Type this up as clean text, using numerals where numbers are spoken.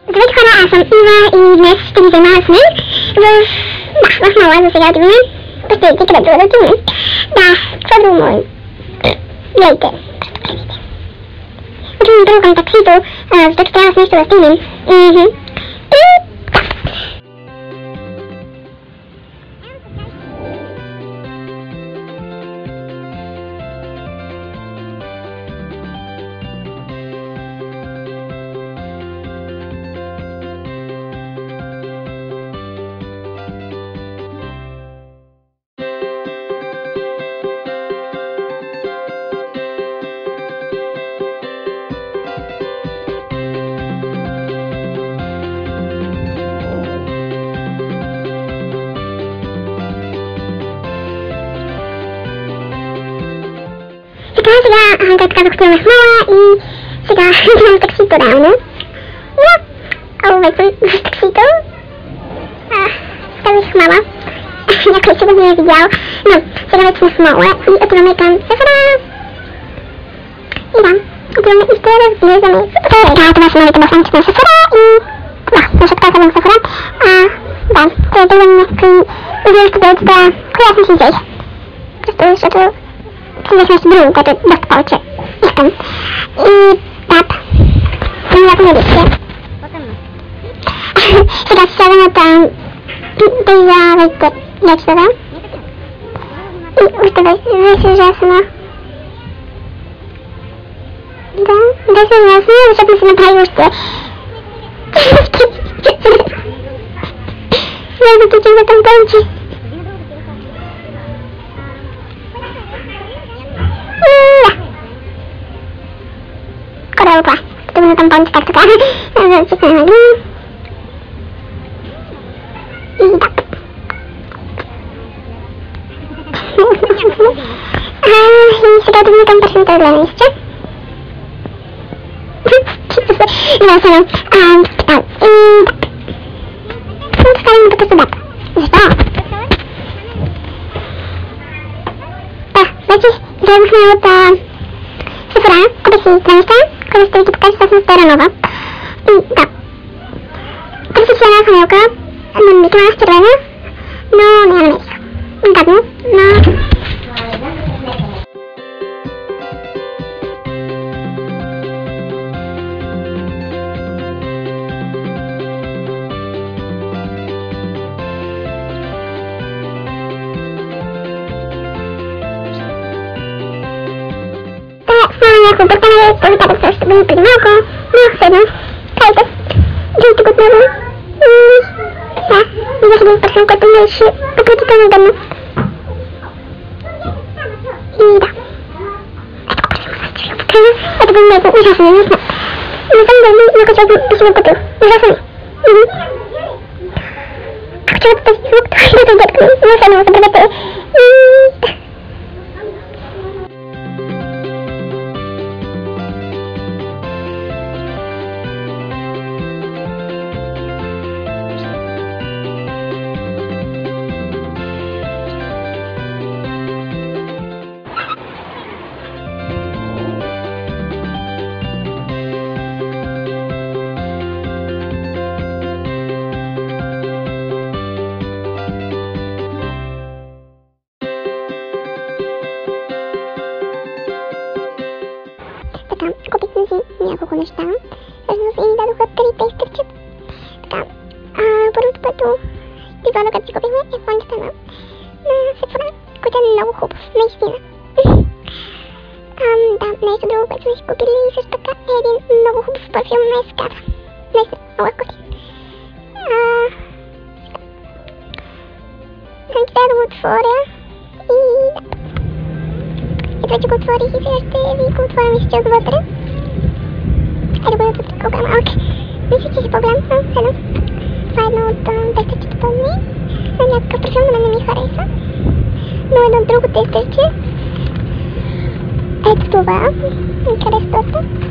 Здравейте хора, аз съм Ива и днес ще ви занимавам с мен в мала за сега отиваме. Представете къде друга да отиваме. Да, какво друго може? Гледайте. Отиваме друго към таксито, защото трябва с нещо да стигнем. Сега, както казах, отиваме в мола и сега отивам в таксито реално. Но, вече съм в таксито. Казах мама. Някой сега не е видял. Но, сега вече сме в мола и отиваме към Сефера. И да, отиваме и ще разглеждаме. Да, това са новите масланчета на Сефера и... Да, защото казвам Сефера. Да, трябва да имам някакви ужасни дойдета, която не си взех. Просто защото... Взех нещо друго, което е доста повече искам. И да, много не обича. Сега си сядам от тези лечета, и още беше ужасно. Да, беше ужасно, защото не си направи още. Много да тичам за тампончи. Скоро това. Като за тампончи, как така. За чекане на глина. И да. И сега да към пърсената гледалище. Да, сега. И да. Така да има като съдата. Защо? Да, вече гледахме от Сефера, купих си две неща, които ще ви ги покажа с Стара Нова. И да. Търсих си една хранилка на Микла с червена, но не я намерих. Гадно, но... Някакво бъркане, този табък също ще бъде преди малко, но седно, кайте, гледайте го отново и да, взех един пърсен, който ми беше прекратително удобно. И да. Ето го много ужасно, не знам. Не знам дали някой човек би си ме купил. Ужасно ли? Ако човек този звук, това е дедко, но седно се бъдете. И да. Така, купих си няколко неща. Всъщност и дадоха 3 тестърчета. Така, първото, което изгледа, като си купихме, е фончета на Сефера, който е много хубав, наистина. Да, нещо друго, което сме си купили и също така е един много хубав парфюм на Ескада. Наистина, много вкусен. Сега трябва да го отворя и да. Ето вече го отворих и сега ще ви го отворя, мисля, че отвътре. Ето го отвътре, колко е малък. Мисля, че си по-голям, седно. Това е едно от тестърчета ми. Някакъв парфюм, на мен не ми хареса. Но едно друго тестърче. Ето това. Ми хареса доста.